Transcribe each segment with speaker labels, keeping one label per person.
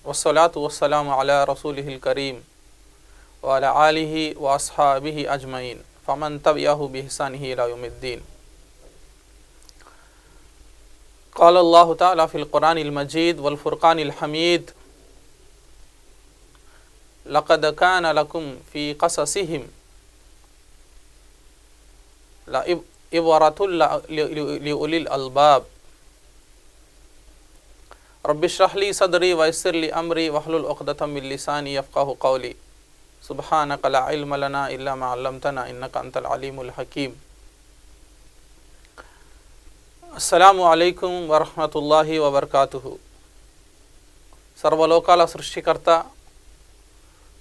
Speaker 1: వస్సలాతు వస్సలాము అలా రసూలిహిల్ కరీం వఅలా ఆలిహి వఅస్హాబిహి అజ్మయీన్ ఫమన్ తబిఅహు బిఇహ్సానిహి ఇలా యౌమిద్దీన్. قال الله تعالى في القرآن المجيد والفرقان الحميد لقد كان لكم في قصصهم لعبرة لأولي الألباب رب اشرح لي صدري ويسر لي أمري واحلل عقدة من لساني يفقهوا قولي سبحانك لا علم لنا إلا ما علمتنا إنك أنت العليم الحكيم. అస్సలాము అలైకుం వరహ్మతుల్లాహి వబర్కాతుహు. సర్వలోకాల సృష్టికర్త,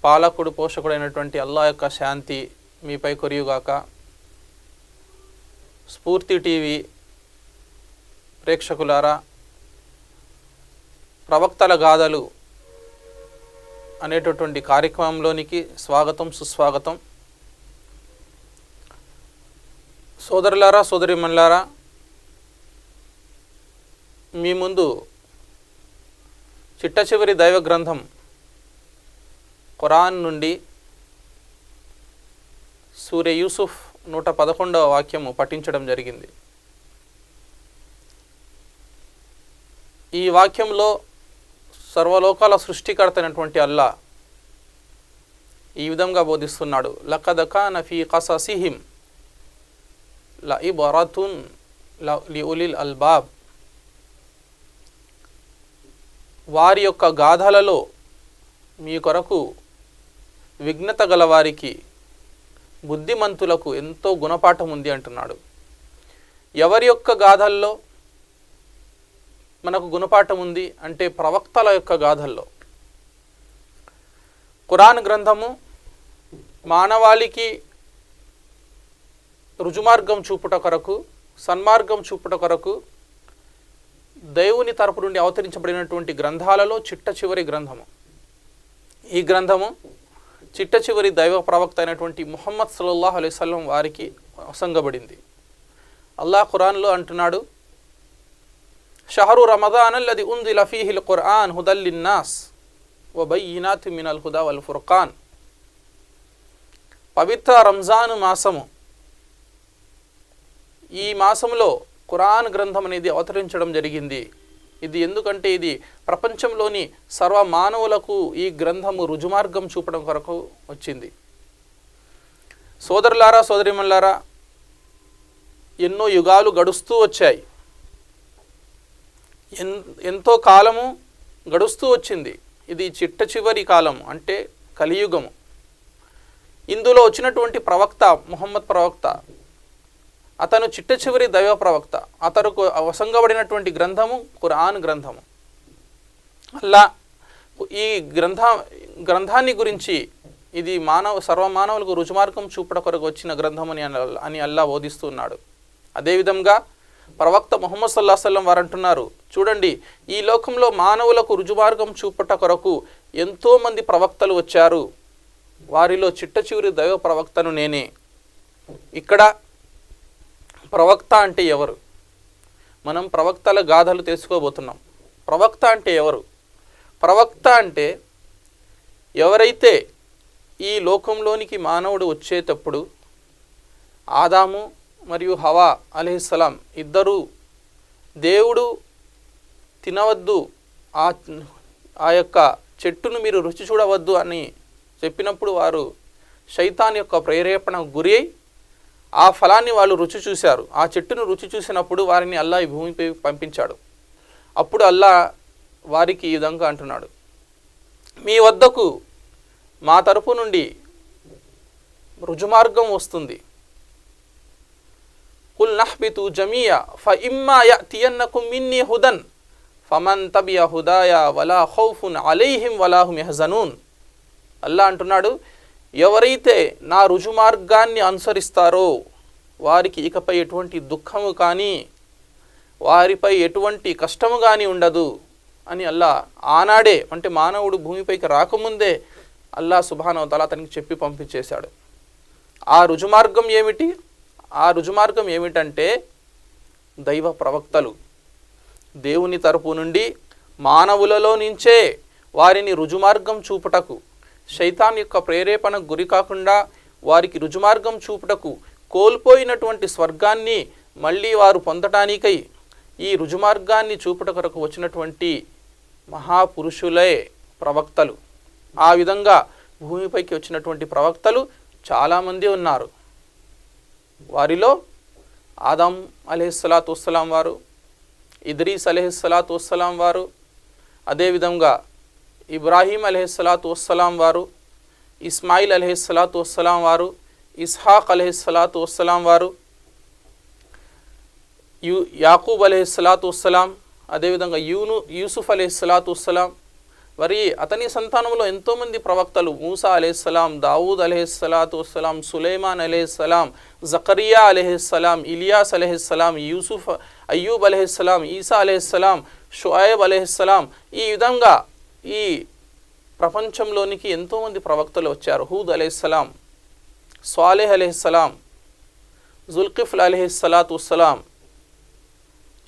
Speaker 1: పాలకుడు, పోషకుడైనటువంటి అల్లాహ్ యొక్క శాంతి మీపై కొరియుగాక. స్ఫూర్తి టీవీ ప్రేక్షకులారా, ప్రవక్తల గాథలు అనేటటువంటి కార్యక్రమంలోనికి స్వాగతం, సుస్వాగతం. సోదరులారా, సోదరిమణులారా, మీ ముందు చిట్ట చివరి దైవ గ్రంథం ఖురాన్ నుండి సూర యూసుఫ్ 111వ వాక్యము పఠించడం జరిగింది. ఈ వాక్యంలో సర్వలోకాల సృష్టికర్త అయినటువంటి అల్లాహ్ ఈ విధంగా బోధిస్తున్నాడు. లఖద్ కాన ఫీ ఖససిహిం లఇబరతున్ లిఉలిల్ అల్బాబ్. వారి యొక్క గాథలలో మీ కొరకు విఘ్నత గలవారికి, బుద్ధిమంతులకు ఎంతో గుణపాఠం ఉంది అంటున్నాడు. ఎవరి యొక్క గాథల్లో మనకు గుణపాఠం ఉంది అంటే ప్రవక్తల యొక్క గాథల్లో. ఖురాన్ గ్రంథము మానవాళికి రుజుమార్గం చూపుట కొరకు, సన్మార్గం చూపుట కొరకు దేవుని తరపు నుండి అవతరించబడినటువంటి గ్రంథాలలో చిట్ట చివరి గ్రంథము. ఈ గ్రంథము చిట్ట చివరి దైవ ప్రవక్త అయినటువంటి ముహమ్మద్ సల్లల్లాహు అలైహి వసల్లం వారికి వసంగబడింది. అల్లాహ్ ఖురాన్లో అంటున్నాడు, షహరు రమదాన్ అల్లది ఉంజిల ఫీహిల్ ఖుర్ఆన్ హుదల్ లిన్నాస్ వబయ్యినాతి మినల్ హుదా వల్ ఫుర్ఖాన్. పవిత్ర రంజాను మాసము, ఈ మాసంలో ఖురాన్ గ్రంథం అనేది అవతరించడం జరిగింది. ఇది ఎందుకంటే ఇది ప్రపంచంలోని సర్వ మానవులకు ఈ గ్రంథము రుజుమార్గం చూపడం కొరకు వచ్చింది. సోదరులారా, సోదరిమణులారా, ఎన్నో యుగాలు గడుస్తూ వచ్చాయి, ఎంతో కాలము గడుస్తూ వచ్చింది. ఇది చిట్ట చివరి కాలం అంటే కలియుగము. ఇందులో వచ్చినటువంటి ప్రవక్త ముహమ్మద్ ప్రవక్త, అతను చిట్ట చివరి దైవ ప్రవక్త. అతనికి వసంగబడినటువంటి గ్రంథము ఖురాన్ గ్రంథము. అల్లా ఈ గ్రంథాన్ని గురించి ఇది సర్వమానవులకు రుజుమార్గం చూపడ కొరకు వచ్చిన గ్రంథం అని అల్లా బోధిస్తున్నాడు. అదేవిధంగా ప్రవక్త ముహమ్మద్ సల్లల్లాహు అలైహి వసల్లం వారు అంటున్నారు, చూడండి, ఈ లోకంలో మానవులకు రుజుమార్గం చూపట కొరకు ఎంతోమంది ప్రవక్తలు వచ్చారు, వారిలో చిట్ట చివరి దైవ ప్రవక్తను నేనే. ఇక్కడ ప్రవక్త అంటే ఎవరు? మనం ప్రవక్తల గాథలు తెలుసుకోబోతున్నాం. ప్రవక్త అంటే ఎవరు? ప్రవక్త అంటే ఎవరైతే ఈ లోకంలోనికి మానవుడు వచ్చేటప్పుడు ఆదాము మరియు హవా అలైహిస్సలాం ఇద్దరూ దేవుడు తినవద్దు, ఆ యొక్క చెట్టును మీరు రుచి చూడవద్దు అని చెప్పినప్పుడు వారు శైతాన్ యొక్క ప్రేరేపణకు గురి అయి ఆ ఫలాన్ని వాళ్ళు రుచి చూశారు. ఆ చెట్టును రుచి చూసినప్పుడు వారిని అల్లా ఈ భూమిపై పంపించాడు. అప్పుడు అల్లా వారికి ఈ విధంగా అంటున్నాడు, మీ వద్దకు మా తరపు నుండి రుజుమార్గం వస్తుంది. కుల్ నహ్బితు జమియా ఫఇమ్మా యఅతియన్నకుం మిన్నీ హుదన్ ఫమన్ తబియ హుదాయా వలా ఖౌఫున్ అలైహిం వలా హుమ్ యహ్జనూన్. అల్లా అంటున్నాడు, ఎవరైతే నా రుజుమార్గాన్ని అనుసరిస్తారో వారికి ఇకపై ఎటువంటి దుఃఖము కానీ, వారిపై ఎటువంటి కష్టము కానీ ఉండదు అని అల్లా ఆనాడే, అంటే మానవుడు భూమిపైకి రాకముందే అల్లా సుబ్హానహు వ తఆలా అతనికి చెప్పి పంపించేశాడు. ఆ రుజుమార్గం ఏమిటి? ఆ రుజుమార్గం ఏమిటంటే దైవ ప్రవక్తలు దేవుని తరపు నుండి మానవులలో నుంచే వారిని రుజుమార్గం చూపుటకు, శైతాన్ యొక్క ప్రేరేపణకు గురి కాకుండా వారికి రుజుమార్గం చూపుటకు, కోల్పోయినటువంటి స్వర్గాన్ని మళ్ళీ వారు పొందటానికై ఈ రుజుమార్గాన్ని చూపుట కొరకు వచ్చినటువంటి మహాపురుషులే ప్రవక్తలు. ఆ విధంగా భూమిపైకి వచ్చినటువంటి ప్రవక్తలు చాలామంది ఉన్నారు. వారిలో ఆదం అలైహిస్సలాతు వస్సలాం వారు, ఇద్రీస్ అలైహిస్సలాతు వస్సలాం వారు, అదేవిధంగా ఇబ్రాహీం అలైహిస్సలాతు వస్సలాం వారు, ఇస్మాయిల్ అలైహిస్సలాతు వస్సలాం వారు, ఇస్హాక్ అలైహిస్సలాతు వస్సలాం వారు, యాకూబ్ అలైహిస్సలాతు వస్సలాం, అదేవిధంగా యూసుఫ్ అలైహిస్సలాతు వస్సలాం. మరి అతని సంతానంలో ఎంతోమంది ప్రవక్తలు, మూసా అలైహిస్సలాం, దావూద్ అలైహిస్సలాతు వస్సలాం, సులైమాన్ అలైహిస్సలాం, జకరియా అలైహిస్సలాం, ఇలియాస్ అలైహిస్సలాం, అయ్యూబ్ అలైహిస్సలాం, ఈసా అలైహిస్సలాం, షుఐబ్ అలైహిస్సలాం. ఈ విధంగా ఈ ప్రపంచంలోనికి ఎంతోమంది ప్రవక్తలు వచ్చారు. హూద్ అలైహిస్సలాం, స్వాలెహ్ అలైహిస్సలాం, జుల్కిఫ్ల్ అలైహిస్సలాతు వస్సలాం.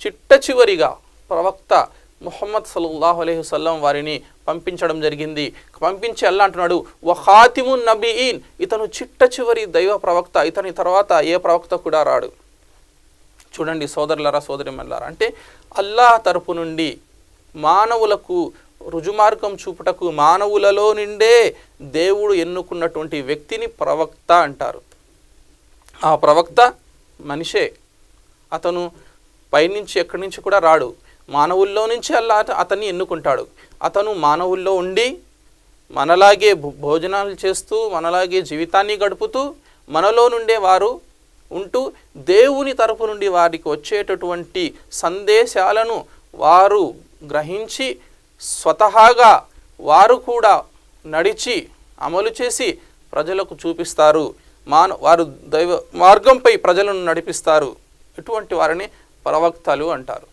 Speaker 1: చిట్ట చివరిగా ప్రవక్త ముహమ్మద్ సల్లల్లాహు అలైహి వసల్లం వారిని పంపించడం జరిగింది. పంపించి అల్లా అంటున్నాడు, వఖాతిమున్ నబీఈన్, ఇతను చిట్ట చివరి దైవ ప్రవక్త, ఇతని తర్వాత ఏ ప్రవక్త కూడా రాడు. చూడండి సోదరులారా, సోదరిమణులారా, అంటే అల్లాహ్ తరపు నుండి మానవులకు రుజుమార్గం చూపుటకు మానవులలో నుండే దేవుడు ఎన్నుకున్నటువంటి వ్యక్తిని ప్రవక్త అంటారు. ఆ ప్రవక్త మనిషే, అతను పైనుంచి ఎక్కడి నుంచి కూడా రాడు, మానవుల్లో నుంచి అల్లాహ్ అతన్ని ఎన్నుకుంటాడు. అతను మానవుల్లో ఉండి మనలాగే భోజనాలు చేస్తూ మనలాగే జీవితాన్ని గడుపుతూ మనలో నుండే వారు ఉంటూ దేవుని తరపు నుండి వారికి వచ్చేటటువంటి సందేశాలను వారు గ్రహించి స్వతహాగా వారు కూడా నడిచి అమలు చేసి ప్రజలకు చూపిస్తారు. వారు దైవ మార్గంపై ప్రజలను నడిపిస్తారు. ఇటువంటి వారిని ప్రవక్తలు అంటారు.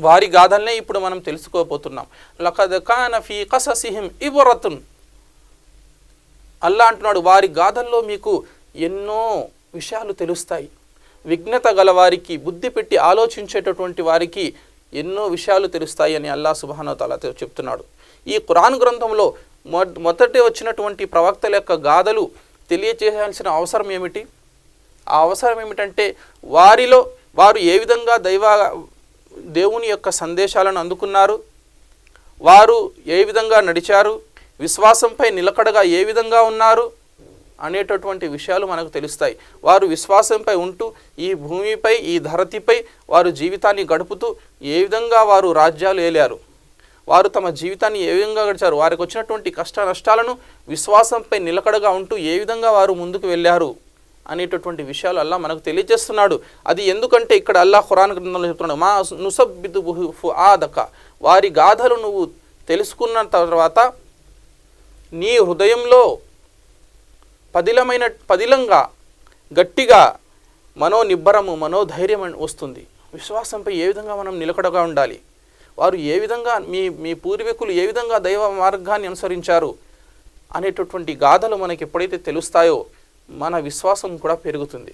Speaker 1: వారి గాథల్నే ఇప్పుడు మనం తెలుసుకోబోతున్నాం. లఖద్ కాన ఫీ ఖససిహిం ఇబ్రతున్, అల్లా అంటున్నాడు వారి గాథల్లో మీకు ఎన్నో విషయాలు తెలుస్తాయి. విఘ్నత గల వారికి, బుద్ధి పెట్టి ఆలోచించేటటువంటి వారికి ఎన్నో విషయాలు తెలుస్తాయి అని అల్లాహ్ సుబ్హానహు వ తఆలా చెప్తున్నాడు. ఈ ఖురాన్ గ్రంథంలో మొదటి వచ్చినటువంటి ప్రవక్తల యొక్క గాథలు తెలియజేయాల్సిన అవసరం ఏమిటి? ఆ అవసరం ఏమిటంటే వారు ఏ విధంగా దేవుని యొక్క సందేశాలను అందుకున్నారు, వారు ఏ విధంగా నడిచారు, విశ్వాసంపై నిలకడగా ఏ విధంగా ఉన్నారు అనేటటువంటి విషయాలు మనకు తెలుస్తాయి. వారు విశ్వాసంపై ఉంటూ ఈ భూమిపై, ఈ ధరతిపై వారు జీవితాన్ని గడుపుతూ ఏ విధంగా వారు రాజ్యాలు ఏలారు, వారు తమ జీవితాన్ని ఏ విధంగా గడిచారు, వారికి వచ్చినటువంటి కష్ట నష్టాలను విశ్వాసంపై నిలకడగా ఉంటూ ఏ విధంగా వారు ముందుకు వెళ్ళారు అనేటటువంటి విషయాలు అల్లాహ్ మనకు తెలియజేస్తున్నాడు. అది ఎందుకంటే ఇక్కడ అల్లాహ్ ఖురాన్ గ్రంథంలో చెప్తున్నాడు, మా నుసబ్బితు బిహి ఫుఆదక, వారి గాథలు నువ్వు తెలుసుకున్న తర్వాత నీ హృదయంలో పదిలంగా గట్టిగా మనోనిబ్బరము, మనోధైర్యం వస్తుంది. విశ్వాసంపై ఏ విధంగా మనం నిలకడగా ఉండాలి, వారు ఏ విధంగా మీ పూర్వీకులు ఏ విధంగా దైవ మార్గాన్ని అనుసరించారు అనేటటువంటి గాథలు మనకి ఎప్పుడైతే తెలుస్తాయో మన విశ్వాసం కూడా పెరుగుతుంది.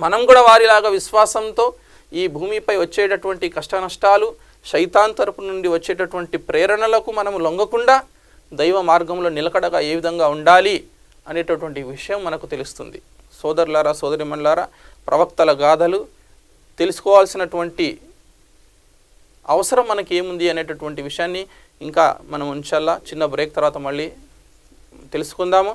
Speaker 1: మనం కూడా వారిలాగా విశ్వాసంతో ఈ భూమిపై వచ్చేటటువంటి కష్ట నష్టాలు, శైతాన్ తరపు నుండి వచ్చేటటువంటి ప్రేరణలకు మనం లొంగకుండా దైవ మార్గంలో నిలకడగా ఏ విధంగా ఉండాలి అనేటటువంటి విషయం మనకు తెలుస్తుంది. సోదరులారా, సోదరిమణులారా, ప్రవక్తల గాథలు తెలుసుకోవాల్సినటువంటి అవసరం మనకి ఏముంది అనేటటువంటి విషయాన్ని ఇంకా మనం ఇన్షాల్లా చిన్న బ్రేక్ తర్వాత మళ్ళీ తెలుసుకుందాము.